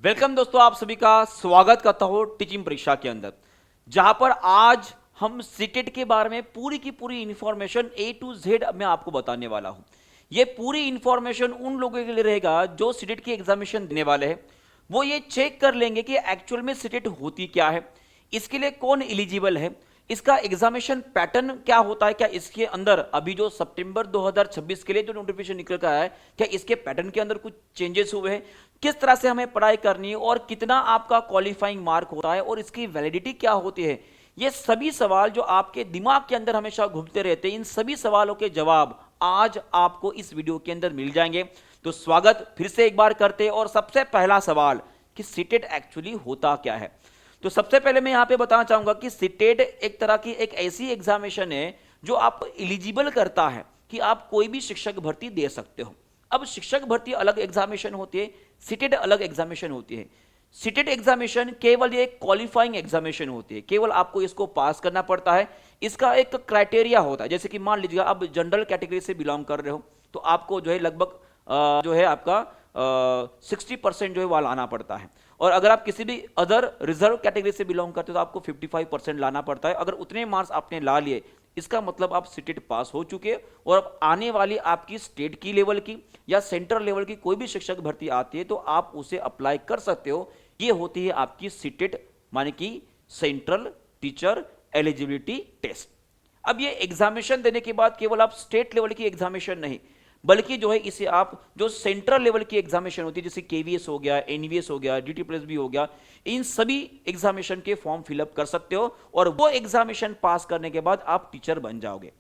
Welcome दोस्तों, आप सभी का स्वागत करता हूं टीचिंग परीक्षा के अंदर, जहां पर आज हम सीटेट के बारे में पूरी की पूरी इंफॉर्मेशन ए टू जेड मैं आपको बताने वाला हूं। ये पूरी इंफॉर्मेशन उन लोगों के लिए रहेगा जो सीटेट की एग्जामिनेशन देने वाले हैं। वो ये चेक कर लेंगे कि एक्चुअल में सीटेट होती क्या है, इसके लिए कौन एलिजिबल है, इसका एग्जामिनेशन पैटर्न क्या होता है, क्या इसके अंदर अभी जो सितंबर 2026 के लिए जो नोटिफिकेशन निकल कर आया है, क्या इसके पैटर्न के अंदर कुछ चेंजेस हुए हैं, किस तरह से हमें पढ़ाई करनी है और कितना आपका क्वालिफाइंग मार्क होता है और इसकी वैलिडिटी क्या होती है। ये सभी सवाल जो आपके दिमाग के अंदर हमेशा घूमते रहते हैं, इन सभी सवालों के जवाब आज आपको इस वीडियो के अंदर मिल जाएंगे। तो स्वागत फिर से एक बार करते हैं। और सबसे पहला सवाल कि सीटेट एक्चुअली होता क्या है। तो सबसे पहले मैं यहां पे बताना चाहूंगा कि सीटेट एक तरह की एक ऐसी एग्जामिनेशन है जो आप एलिजिबल करता है कि आप कोई भी शिक्षक भर्ती दे सकते हो। अब शिक्षक भर्ती अलग एग्जामिनेशन होती है, सीटेट अलग एग्जामिनेशन होती है। सीटेट एग्जामिनेशन केवल ये क्वालिफाइंग एग्जामिनेशन होती है, केवल आपको इसको पास करना पड़ता है। इसका एक क्राइटेरिया होता है, जैसे कि मान लीजिएगा आप जनरल कैटेगरी से बिलोंग कर रहे हो तो आपको जो है लगभग जो है आपका 60% जो है वह लाना पड़ता है। और अगर आप किसी भी अदर रिजर्व कैटेगरी से बिलोंग करते हो तो आपको 55% लाना पड़ता है। अगर उतने मार्क्स आपने ला लिए इसका मतलब आप सीटेट पास हो चुके हैं। और अब आने वाली आपकी स्टेट की लेवल की या सेंट्रल लेवल की कोई भी शिक्षक भर्ती आती है तो आप उसे अप्लाई कर सकते हो। ये होती है आपकी सीटेट, माने कि सेंट्रल टीचर एलिजिबिलिटी टेस्ट। अब ये एग्जामिनेशन देने के बाद केवल आप स्टेट लेवल की एग्जामिनेशन नहीं, बल्कि जो है इसे आप जो सेंट्रल लेवल की एग्जामिनेशन होती है, जैसे केवीएस हो गया, एनवीएस हो गया, डीटी प्लस भी हो गया, इन सभी एग्जामिनेशन के फॉर्म फिलअप कर सकते हो और वो एग्जामिनेशन पास करने के बाद आप टीचर बन जाओगे।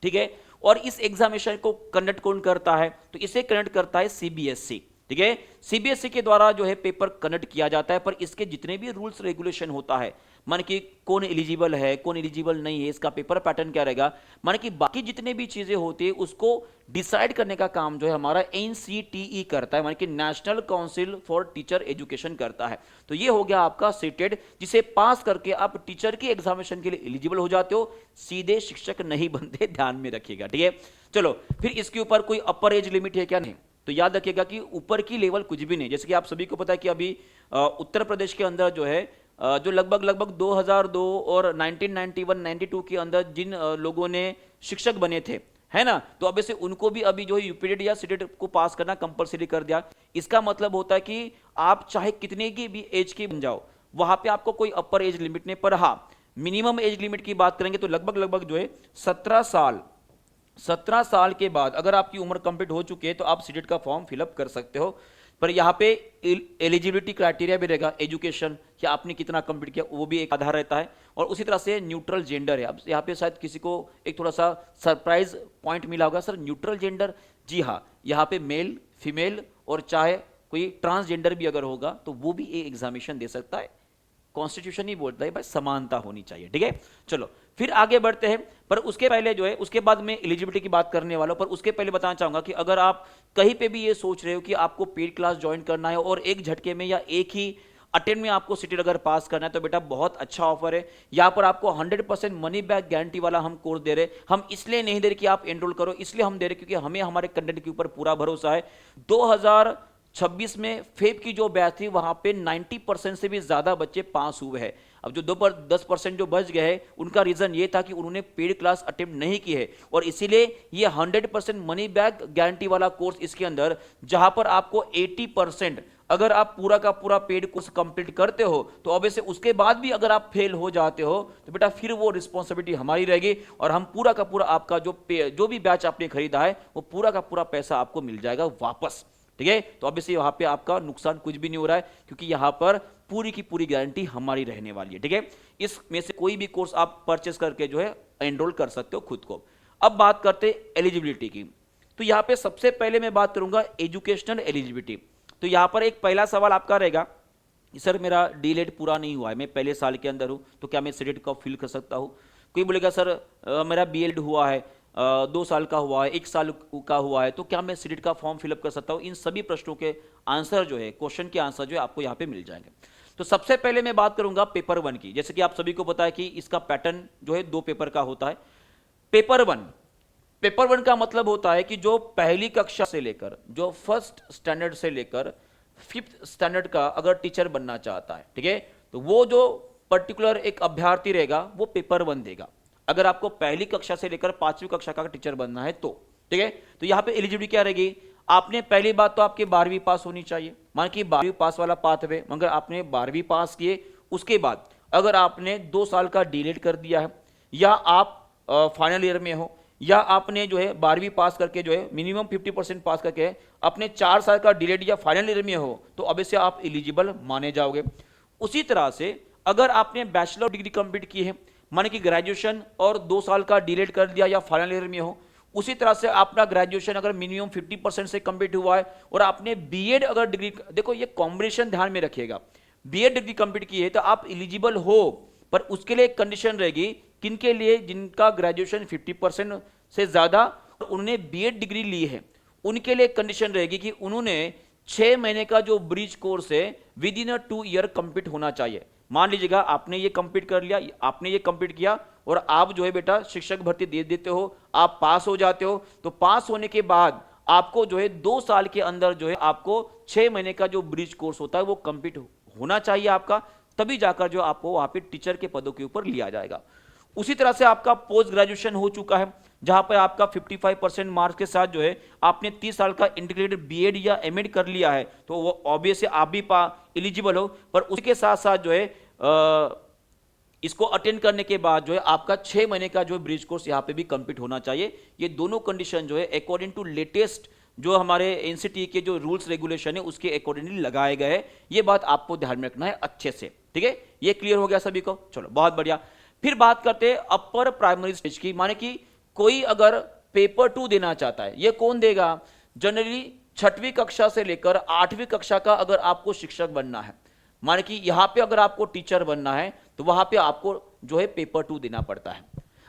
ठीक है। और इस एग्जामिनेशन को कंडक्ट कौन करता है, तो इसे कंडक्ट करता है सीबीएसई। ठीक है। सीबीएसई के द्वारा जो है पेपर कंडक्ट किया जाता है, पर इसके जितने भी रूल्स रेगुलेशन होता है, मान कि कौन एलिजिबल है कौन एलिजिबल नहीं है, इसका पेपर पैटर्न क्या रहेगा, मान कि बाकी जितने भी चीजें होती है उसको डिसाइड करने का काम जो है हमारा एनसीटीई करता है, मान कि national council for teacher education करता है। तो ये हो गया आपका सीटेट, जिसे पास करके आप टीचर की एग्जामिनेशन के लिए एलिजिबल हो जाते हो, सीधे शिक्षक नहीं बनते, ध्यान में रखिएगा। ठीक है। चलो फिर इसके ऊपर कोई अपर एज लिमिट है क्या, नहीं। तो याद रखिएगा कि ऊपर की लेवल कुछ भी नहीं। जैसे कि आप सभी को पता है कि अभी उत्तर प्रदेश के अंदर जो है जो लगभग 2002 और 1991-92 के अंदर जिन लोगों ने शिक्षक बने थे, है ना, तो अब से उनको भी अभी जो है यूपीटेट या सीटेट को पास करना कंपलसरी कर दिया। इसका मतलब होता है कि आप चाहे कितने की भी एज की बन जाओ, वहां पे आपको कोई अपर एज लिमिट नहीं, पर हाँ मिनिमम एज लिमिट की बात करेंगे तो लगभग जो है 17 साल के बाद अगर आपकी उम्र कंप्लीट हो चुकी है तो आप सीटेट का फॉर्म फिलअप कर सकते हो। पर यहाँ पे एलिजिबिलिटी क्राइटेरिया भी रहेगा, एजुकेशन कि आपने कितना कंप्लीट किया वो भी एक आधार रहता है। और उसी तरह से न्यूट्रल जेंडर है। अब यहाँ पे शायद किसी को एक थोड़ा सा सरप्राइज पॉइंट मिला होगा, सर न्यूट्रल जेंडर, जी हाँ, यहाँ पे मेल फीमेल और चाहे कोई ट्रांसजेंडर भी अगर होगा तो वो भी एक एग्जामिनेशन दे सकता है। कॉन्स्टिट्यूशन ही बोलता है भाई समानता होनी चाहिए। ठीक है। चलो फिर आगे बढ़ते हैं, पर उसके पहले जो है उसके बाद मैं एलिजिबिलिटी की बात करने वाला हूं, पर उसके पहले बताना चाहूंगा कि अगर आप कहीं पे भी ये सोच रहे हो कि आपको पेड क्लास ज्वाइन करना है और एक झटके में या एक ही अटेम्प्ट में आपको सीटेट अगर पास करना है तो बेटा बहुत अच्छा ऑफर है। यहां पर आपको 100% मनी बैक गारंटी वाला हम कोर्स दे रहे हैं। हम इसलिए नहीं दे रहे कि आप एनरोल करो, इसलिए हम दे रहे क्योंकि हमें हमारे कंटेंट के ऊपर पूरा भरोसा है। 2026 में फेब की जो बैच थी वहां पे 90% से भी ज्यादा बच्चे पास हुए हैं। अब जो 10% जो बच गए हैं उनका रीजन ये था कि उन्होंने पेड क्लास अटेम्प्ट नहीं की है, और इसीलिए ये 100% मनी बैक गारंटी वाला कोर्स इसके अंदर, जहां पर आपको 80% अगर आप पूरा का पूरा पेड कोर्स कंप्लीट करते हो तो ऑब्वियसली उसके बाद भी अगर आप फेल हो जाते हो तो बेटा फिर वो रिस्पॉन्सिबिलिटी हमारी रहेगी और हम पूरा का पूरा आपका जो भी बैच आपने खरीदा है वो पूरा का पूरा पैसा आपको मिल जाएगा वापस। ठीक है। तो ऑब्वियसली वहां पे आपका नुकसान कुछ भी नहीं हो रहा है क्योंकि यहां पर पूरी की पूरी गारंटी हमारी रहने वाली है। ठीक है। इसमें से कोई भी कोर्स आप परचेस करके जो है एनरोल कर सकते हो खुद को। अब बात करते हैं एलिजिबिलिटी की। तो यहां पे सबसे पहले मैं बात करूंगा एजुकेशनल एलिजिबिलिटी। तो यहां पर एक पहला सवाल आपका रहेगा, सर मेरा डीलेट पूरा नहीं हुआ है, मैं पहले साल के अंदर हूं, तो क्या मैं सीटेट का फिल कर सकता हूं। कोई बोलेगा सर मेरा बीएड हुआ है, 2 साल का हुआ है, 1 साल का हुआ है, तो क्या मैं सीटेट का फॉर्म फिलअप कर सकता हूं। इन सभी प्रश्नों के आंसर जो है, क्वेश्चन के आंसर जो है आपको यहां पे मिल जाएंगे। तो सबसे पहले मैं बात करूंगा पेपर 1 की। जैसे कि आप सभी को पता है कि इसका पैटर्न जो है 2 पेपर का होता है। पेपर 1 का मतलब होता है कि जो पहली कक्षा से लेकर, जो फर्स्ट स्टैंडर्ड से लेकर 5th स्टैंडर्ड का अगर टीचर बनना चाहता है, ठीक है, तो वो जो पर्टिकुलर एक अभ्यर्थी रहेगा वो पेपर 1 देगा। अगर आपको पहली कक्षा से लेकर 5वीं कक्षा का टीचर बनना है तो, ठीक है, तो यहां पे एलिजिबिलिटी क्या रहेगी? आपने पहली बात तो आपकी 12वीं पास होनी चाहिए, मान कि 12वीं पास वाला पाथवे, मगर आपने 12वीं पास किए, उसके बाद अगर आपने 2 साल का डीलेट कर दिया है, या आप फाइनल ईयर में हो, या आपने जो है 12वीं पास करके जो है मिनिमम 50% पास करके अपने 4 साल का डीलेट या फाइनल ईयर में हो, तो अब से आप एलिजिबल माने जाओगे। उसी तरह से अगर आपने बैचलर डिग्री कंप्लीट की है, माने कि ग्रेजुएशन और 2 साल का डीलेट कर दिया या फाइनल ईयर में हो, उसी तरह से अपना ग्रेजुएशन अगर मिनिमम 50% से कंप्लीट हुआ है और आपने बीएड अगर डिग्री, देखो ये कॉम्बिनेशन ध्यान में रखिएगा, बीएड डिग्री कंप्लीट की है तो आप एलिजिबल हो, पर उसके लिए एक कंडीशन रहेगी, किनके लिए? जिनका ग्रेजुएशन 50% से ज्यादा और उन्होंने बीएड डिग्री ली है, उनके लिए एक कंडीशन रहेगी कि उन्होंने 6 महीने का जो ब्रिज कोर्स है विद इन 2 ईयर कंप्लीट होना चाहिए। मान लीजिएगा आपने ये कंप्लीट कर लिया, आपने ये कंप्लीट किया और आप जो है बेटा शिक्षक भर्ती दे देते हो, आप पास हो जाते हो, तो पास होने के बाद आपको जो है 2 साल के अंदर जो है आपको 6 महीने का जो ब्रिज कोर्स होता है वो कंप्लीट होना चाहिए आपका, तभी जाकर जो आपको वहां पे टीचर के पदों के ऊपर लिया जाएगा। उसी तरह से आपका पोस्ट ग्रेजुएशन हो चुका है, जहां पर आपका 55% मार्क्स के साथ जो है आपने 30 साल का इंटीग्रेटेड बीएड या एमएड कर लिया है, तो वो ऑब्वियसली आप भी एलिजिबल हो, पर उसके साथ साथ जो है इसको अटेंड करने के बाद जो है आपका 6 महीने का जो ब्रिज कोर्स यहाँ पे भी कंप्लीट होना चाहिए। ये दोनों कंडीशन जो है अकॉर्डिंग टू लेटेस्ट जो हमारे एनसीटी के जो रूल्स रेगुलेशन है उसके अकॉर्डिंगली लगाए गए हैं। ये बात आपको ध्यान में रखना है अच्छे से, ठीक है, ये क्लियर हो गया सभी को? चलो बहुत बढ़िया। फिर बात करते हैं अपर प्राइमरी स्टेज की, माने कि कोई अगर पेपर 2 देना चाहता है, ये कौन देगा? जनरली 6वीं कक्षा से लेकर 8वीं कक्षा का अगर आपको शिक्षक बनना है, माने कि यहां पे अगर आपको टीचर बनना है तो वहां पे आपको जो है पेपर 2 देना पड़ता है।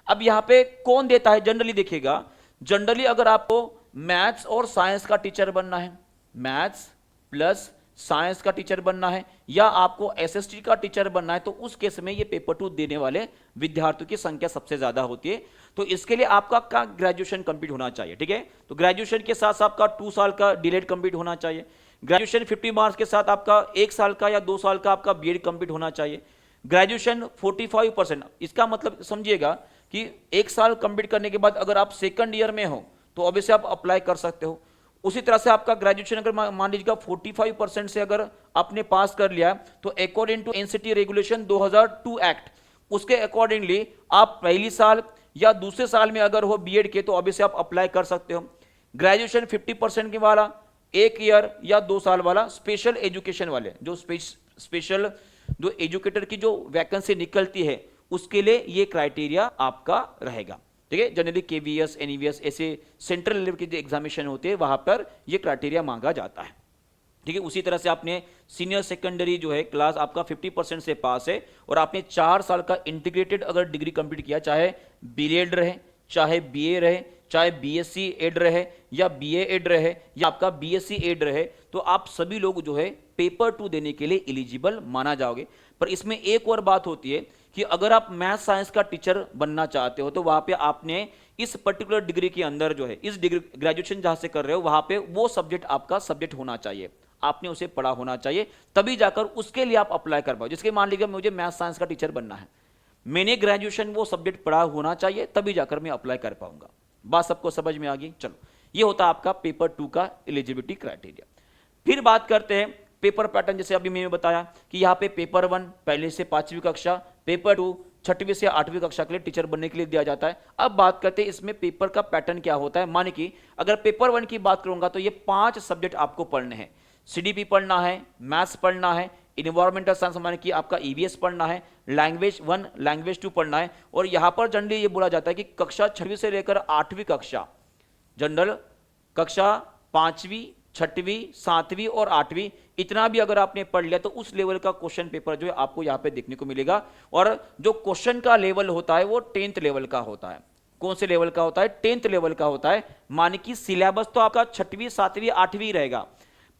अब यहां पे कौन देता है? जनरली देखिएगा, जनरली अगर आपको मैथ्स और साइंस का टीचर बनना है, मैथ्स प्लस साइंस का टीचर बनना है, या आपको एसएसटी का टीचर बनना है, तो उस केस में ये पेपर 2 देने वाले विद्यार्थियों की संख्या सबसे ज्यादा होती है। तो इसके लिए आपका ग्रेजुएशन कंप्लीट होना चाहिए, ठीक है, तो ग्रेजुएशन के साथ साथ आपका 2 साल का डीलेट कंप्लीट होना चाहिए। ग्रेजुएशन 50 मार्क्स के साथ आपका 1 साल का या 2 साल का आपका बीएड कंप्लीट होना चाहिए। ग्रेजुएशन 45%, इसका मतलब समझिएगा कि 1 साल कंप्लीट करने के बाद अगर आप सेकंड ईयर में हो तो ऑब्वियसली आप अप्लाई कर सकते हो। उसी तरह से आपका ग्रेजुएशन अगर मान लीजिएगा 45% से अगर आपने पास कर लिया तो according to NCT regulation 2002 act, उसके अकॉर्डिंगली आप पहली साल या दूसरे साल में अगर हो बीएड के तो ऑब्वियसली आप अप्लाई कर सकते हो। ग्रेजुएशन 50% के वाला 1 ईयर या 2 साल वाला, स्पेशल एजुकेशन वाले जो स्पेशल जो एजुकेटर की जो वैकेंसी निकलती है उसके लिए ये क्राइटेरिया आपका रहेगा, ठीक है। जनरली केवीएस, एनईवीएस ऐसे सेंट्रल लेवल के जो एग्जामिनेशन होते हैं वहां पर ये क्राइटेरिया मांगा जाता है, ठीक है। उसी तरह से आपने सीनियर सेकेंडरी जो है क्लास आपका 50% से पास है और आपने 4 साल का इंटीग्रेटेड अगर डिग्री कंप्लीट किया, चाहे बीएड रहे, चाहे बीए रहे, चाहे बीएससी एड रहे या बीए एड रहे या आपका बीएससी एड रहे, तो आप सभी लोग जो है पेपर 2 देने के लिए एलिजिबल माना जाओगे। पर इसमें एक और बात होती है कि अगर आप मैथ साइंस का टीचर बनना चाहते हो तो वहां पे आपने इस पर्टिकुलर डिग्री के अंदर जो है इस डिग्री ग्रेजुएशन जहां से कर रहे हो वहां पे वो सब्जेक्ट आपका सब्जेक्ट होना चाहिए, आपने उसे पढ़ा होना चाहिए, तभी जाकर उसके लिए आप अप्लाई कर पाओ। जिसके मान लीजिए मुझे मैथ साइंस का टीचर बनना है, मैंने ग्रेजुएशन वो सब्जेक्ट पढ़ा होना चाहिए, तभी जाकर मैं अप्लाई कर पाऊंगा। बात सबको समझ में आ गई? चलो, ये होता है आपका पेपर 2 का एलिजिबिलिटी क्राइटेरिया। फिर बात करते हैं पेपर पैटर्न। जैसे अभी मैंने बताया कि यहाँ पे पेपर 1 पहले से 5वीं कक्षा, पेपर 2 6वीं से 8वीं कक्षा के लिए टीचर बनने के लिए दिया जाता है। अब बात करते हैं इसमें पेपर का पैटर्न क्या होता है। माने कि अगर पेपर 1 की बात करूंगा तो ये 5 सब्जेक्ट आपको पढ़ने हैं। सीडीपी पढ़ना है, मैथ्स पढ़ना है, इन्वायरमेंटल साइंस माने कि आपका ईवीएस पढ़ना है, लैंग्वेज 1 लैंग्वेज 2 पढ़ना है। और यहां पर जनरली ये बोला जाता है कि कक्षा 6वीं से लेकर 8वीं कक्षा, जनरल कक्षा 5वीं 6वीं 7वीं और 8वीं, इतना भी अगर आपने पढ़ लिया तो उस लेवल का क्वेश्चन पेपर जो है आपको यहां पे देखने को मिलेगा। और जो क्वेश्चन का लेवल होता है वो 10th लेवल का होता है। कौन से लेवल का होता है? 10th लेवल का होता है। माने कि सिलेबस तो आपका 6वीं 7वीं 8वीं रहेगा,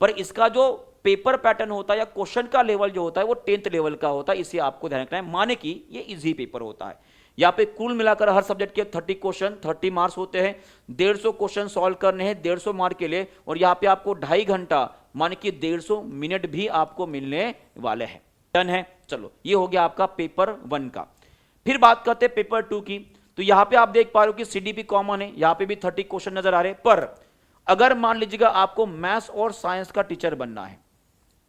पर इसका जो पेपर पैटर्न होता है या क्वेश्चन का लेवल जो होता है वो 10th लेवल का होता है। इसे आपको ध्यान रखना है। माने कि ये इजी पेपर होता है। यहाँ पे कुल मिलाकर हर सब्जेक्ट के 30 क्वेश्चन 30 मार्क्स होते हैं। 150 क्वेश्चन सॉल्व करने हैं 150 मार्क के लिए। और यहाँ पे आपको 2.5 घंटा माने कि 150 मिनट भी आपको मिलने वाले हैं। डन है। चलो ये हो गया आपका पेपर 1 का। फिर बात करते हैं पेपर 2 की। तो यहां पे आप देख पा रहे हो कि सीडीपी कॉमन है, यहां पे भी 30 क्वेश्चन नजर आ रहे हैं। पर अगर मान लीजिएगा आपको मैथ्स और साइंस का टीचर बनना है,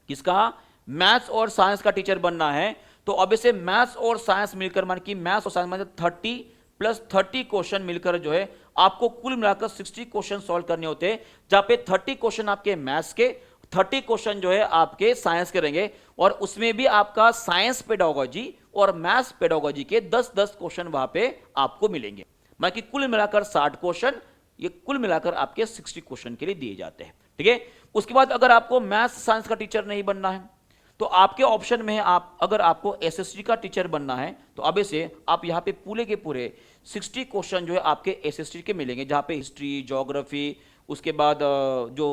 किसका? मैथ्स और साइंस का टीचर बनना है, तो अब इसे मैथ्स और साइंस मिलकर मान कि मैथ्स और साइंस मतलब 30 प्लस 30 क्वेश्चन मिलकर जो है आपको कुल मिलाकर 60 क्वेश्चन सॉल्व करने होते हैं, जहां पे 30 क्वेश्चन आपके मैथ्स के, 30 क्वेश्चन जो है आपके साइंस के रहेंगे, और उसमें भी आपका साइंस पेडागोजी और मैथ्स पेडागोजी के 10-10 क्वेश्चन वहां पे आपको मिलेंगे। मतलब कि कुल मिलाकर 60 क्वेश्चन, ये कुल मिलाकर आपके 60 क्वेश्चन के लिए दिए जाते हैं। ठीक है। उसके बाद अगर आपको मैथ्स साइंस का टीचर नहीं बनना है, तो आपके ऑप्शन में है, आप अगर आपको एसएसटी का टीचर बनना है, तो अब से आप यहाँ पे पूरे के पूरे 60 क्वेश्चन जो है आपके एसएसटी के मिलेंगे, जहाँ पे हिस्ट्री, ज्योग्राफी, उसके बाद जो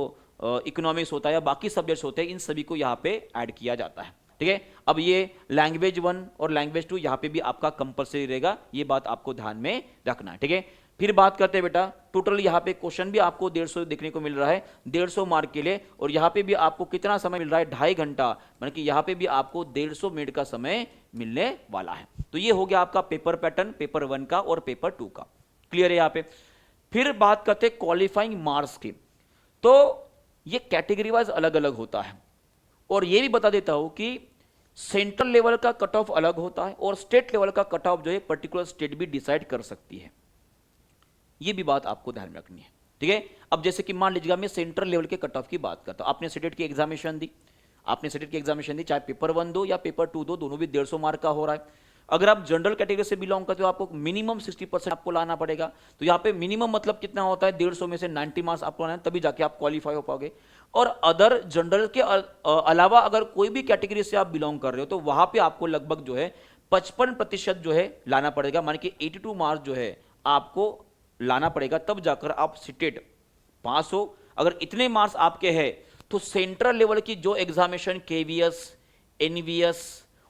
इकोनॉमिक्स होता है या बाकी सब्जेक्ट्स होते हैं, इन सभी को यहाँ पे ऐड किया जाता है। ठीक है। अब ये लैंग्वेज 1 और लैंग्वेज 2 यहाँ पे भी आपका कंपलसरी रहेगा, ये बात आपको ध्यान में रखना है। ठीक है। फिर बात करते हैं बेटा, टोटल यहाँ पे क्वेश्चन भी आपको 150 देखने को मिल रहा है, 150 मार्क के लिए, और यहाँ पे भी आपको कितना समय मिल रहा है? 2.5 घंटा, मतलब कि यहाँ पे भी आपको 150 मिनट का समय मिलने वाला है। तो ये हो गया आपका पेपर पैटर्न पेपर 1 का और पेपर 2 का। क्लियर है यहाँ पे। फिर बात करते हैं क्वालिफाइंग मार्क्स की। तो ये कैटेगरी वाइज अलग अलग होता है, और ये भी बता देता हूं कि सेंट्रल लेवल का कट ऑफ अलग होता है और स्टेट लेवल का कट ऑफ जो है पर्टिकुलर स्टेट भी डिसाइड कर सकती है। ये भी बात आपको ध्यान में रखनी है। ठीक है। अब जैसे कि मान लीजिएगा मैं सेंट्रल लेवल के कट ऑफ की बात करता हूं, आपने सेटेट की एग्जामिनेशन दी, चाहे पेपर 1 दो या पेपर 2 दो, दोनों भी 150 मार्क का हो रहा है। अगर आप जनरल कैटेगरी से बिलोंग करते हो, आपको मिनिमम 60% आपको लाना पड़ेगा। तो यहाँ पे मिनिमम मतलब कितना होता है? 150 में से 90 मार्क्स आपको लाना है, तभी जाके आप क्वालिफाई हो पाओगे। और अदर जनरल के अलावा अगर कोई भी कैटेगरी से आप बिलोंग कर रहे हो, तो वहां पे आपको लगभग जो है 55% जो है लाना पड़ेगा, मान के 82 मार्क्स जो है आपको लाना पड़ेगा, तब जाकर आप सीटेट पास हो। अगर इतने मार्क्स आपके हैं, तो सेंट्रल लेवल की जो एग्जामिनेशन केवीएस, एनवीएस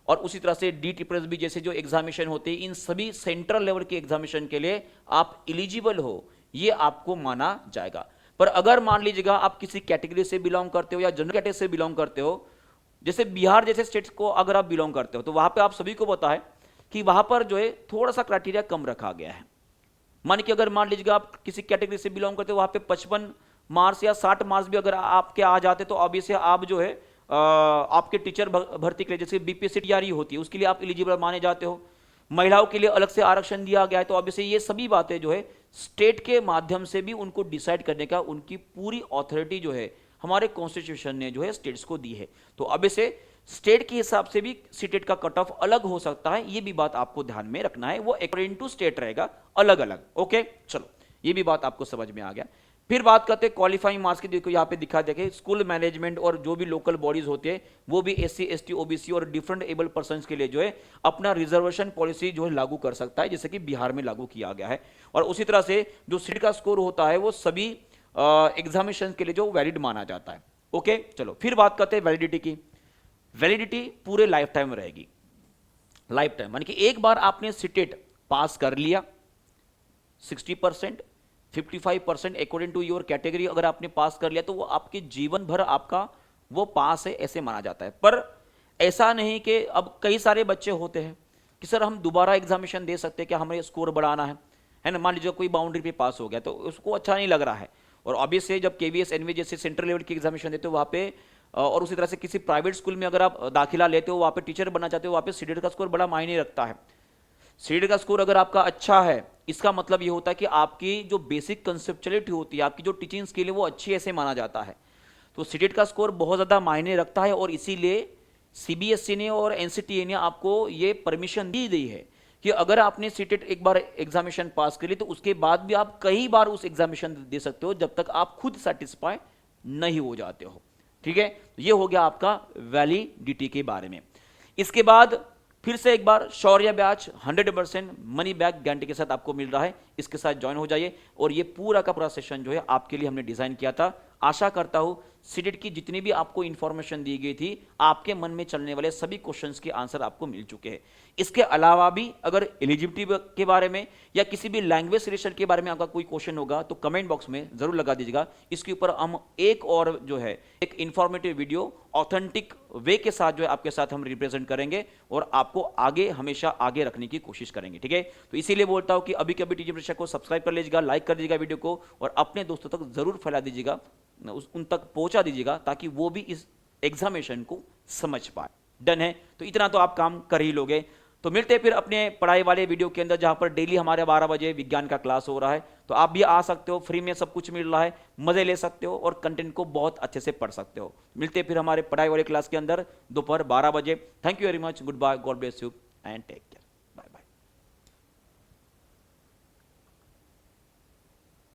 और उसी तरह से DSSS भी जैसे जो एग्जामिनेशन होते हैं, इन सभी सेंट्रल लेवल के एग्जामिनेशन के लिए आप एलिजिबल हो, ये आपको माना जाएगा। पर अगर मान लीजिएगा आप किसी कैटेगरी से बिलोंग करते हो या जनरल कैटेगरी से बिलोंग करते हो, जैसे बिहार जैसे स्टेट्स को अगर आप बिलोंग करते हो, तो वहां पे आप सभी को पता है कि वहां पर जो है थोड़ा सा क्राइटेरिया कम रखा गया है। मान कि अगर मान लीजिएगा आप किसी कैटेगरी से बिलोंग करते हो, वहां पे 55 मार्क्स या 60 मार्क्स भी अगर आपके आ जाते, तो ऑब्वियसली आप जो है आपके टीचर भर्ती के लिए, जैसे बीपीएससी तैयारी होती है, उसके लिए आप एलिजिबल माने जाते हो। महिलाओं के लिए अलग से आरक्षण दिया गया है, तो ऑब्वियसली ये सभी बातें जो है स्टेट के माध्यम से भी उनको डिसाइड करने का उनकी पूरी ऑथोरिटी जो है हमारे कॉन्स्टिट्यूशन ने जो है स्टेट्स को दी है। तो अब इसे स्टेट के हिसाब से भी सीटेट का कट ऑफ अलग हो सकता है, ये भी बात आपको ध्यान में रखना है, वो अकॉर्डिंग टू स्टेट रहेगा अलग अलग। ओके, चलो ये भी बात आपको समझ में आ गया। फिर बात करते हैं क्वालिफाइंग मार्क्स की। देखो यहाँ पे दिखा देखे स्कूल मैनेजमेंट और जो भी लोकल बॉडीज होते हैं, वो भी SC ST OBC और डिफरेंट एबल पर्सन के लिए जो है अपना रिजर्वेशन पॉलिसी जो है लागू कर सकता है, जैसे कि बिहार में लागू किया गया है। और उसी तरह से जो सीट का स्कोर होता है वो सभी एग्जामिनेशन के लिए जो वैलिड माना जाता है। ओके, चलो फिर बात करते हैं वैलिडिटी की। वैलिडिटी पूरे लाइफ टाइम रहेगी। लाइफ टाइम मानी कि एक बार आपने सीटेट पास कर लिया, 60%, 55% अकॉर्डिंग टू योर कैटेगरी अगर आपने पास कर लिया, तो वो आपके जीवन भर आपका वो पास है ऐसे माना जाता है। पर ऐसा नहीं कि अब कई सारे बच्चे होते हैं कि सर हम दोबारा एग्जामिनेशन दे सकते हैं क्या, हमें स्कोर बढ़ाना है ना। मान लीजिए कोई बाउंड्री पे पास हो गया तो उसको अच्छा नहीं लग रहा है, और ऑब्वियसली जब KVS NV जैसे सेंट्रल लेवल की एग्जामिनेशन देते हो वहाँ पे, और उसी तरह से किसी प्राइवेट स्कूल में अगर आप दाखिला लेते हो, वहाँ पे टीचर बनना चाहते हो, वहाँ पे सीटेट का स्कोर बड़ा मायने रखता है। सीटेट का स्कोर अगर आपका अच्छा है, इसका मतलब ये होता है कि आपकी जो बेसिक कंसेप्चुअलिटी होती है, आपकी जो टीचिंग स्किल है वो अच्छी ऐसे माना जाता है। तो सीटेट का स्कोर बहुत ज़्यादा मायने रखता है, और इसीलिए CBSE ने और NCTA ने आपको ये परमिशन दी गई है कि अगर आपने सीटेट एक बार एग्जामिनेशन पास कर ली, तो उसके बाद भी आप कई बार उस एग्जामिनेशन दे सकते हो, जब तक आप खुद सेटिस्फाई नहीं हो जाते हो। ठीक है, ये हो गया आपका वैलिडिटी के बारे में। इसके बाद फिर से एक बार शौर्य बैच 100% मनी बैक गारंटी के साथ आपको मिल रहा है, इसके साथ ज्वाइन हो जाइए। और ये पूरा का पूरा सेशन जो है आपके लिए हमने डिजाइन किया था। आशा करता हूं सीटेट की जितनी भी आपको इंफॉर्मेशन दी गई थी, आपके मन में चलने वाले सभी क्वेश्चंस के आंसर आपको मिल चुके हैं। इसके अलावा भी अगर एलिजिबिलिटी के बारे में या किसी भी लैंग्वेज सिलेक्शन के बारे में आपका कोई क्वेश्चन होगा तो कमेंट बॉक्स में जरूर लगा दीजिएगा। इसके ऊपर हम एक और जो है एक इंफॉर्मेटिव वीडियो ऑथेंटिक वे के साथ जो है आपके साथ हम रिप्रेजेंट करेंगे और आपको आगे हमेशा आगे रखने की कोशिश करेंगे, ठीक है। तो इसीलिए बोलता हूं कि अभी के अभी टीचिंग परीक्षा को सब्सक्राइब कर लीजिएगा, लाइक कर दीजिएगा वीडियो को और अपने दोस्तों तक जरूर फैला दीजिएगा, उन तक पहुंचा दीजिएगा ताकि वो भी इस एग्जामिनेशन को समझ पाए। डन है, तो इतना तो आप काम कर ही लोगे। तो मिलते हैं फिर अपने पढ़ाई वाले वीडियो के अंदर, जहां पर डेली हमारे 12 बजे विज्ञान का क्लास हो रहा है। तो आप भी आ सकते हो, फ्री में सब कुछ मिल रहा है, मजे ले सकते हो और कंटेंट को बहुत अच्छे से पढ़ सकते हो। मिलते हैं फिर हमारे पढ़ाई वाले क्लास के अंदर दोपहर 12 बजे। Thank you very much, goodbye, God bless you and take care.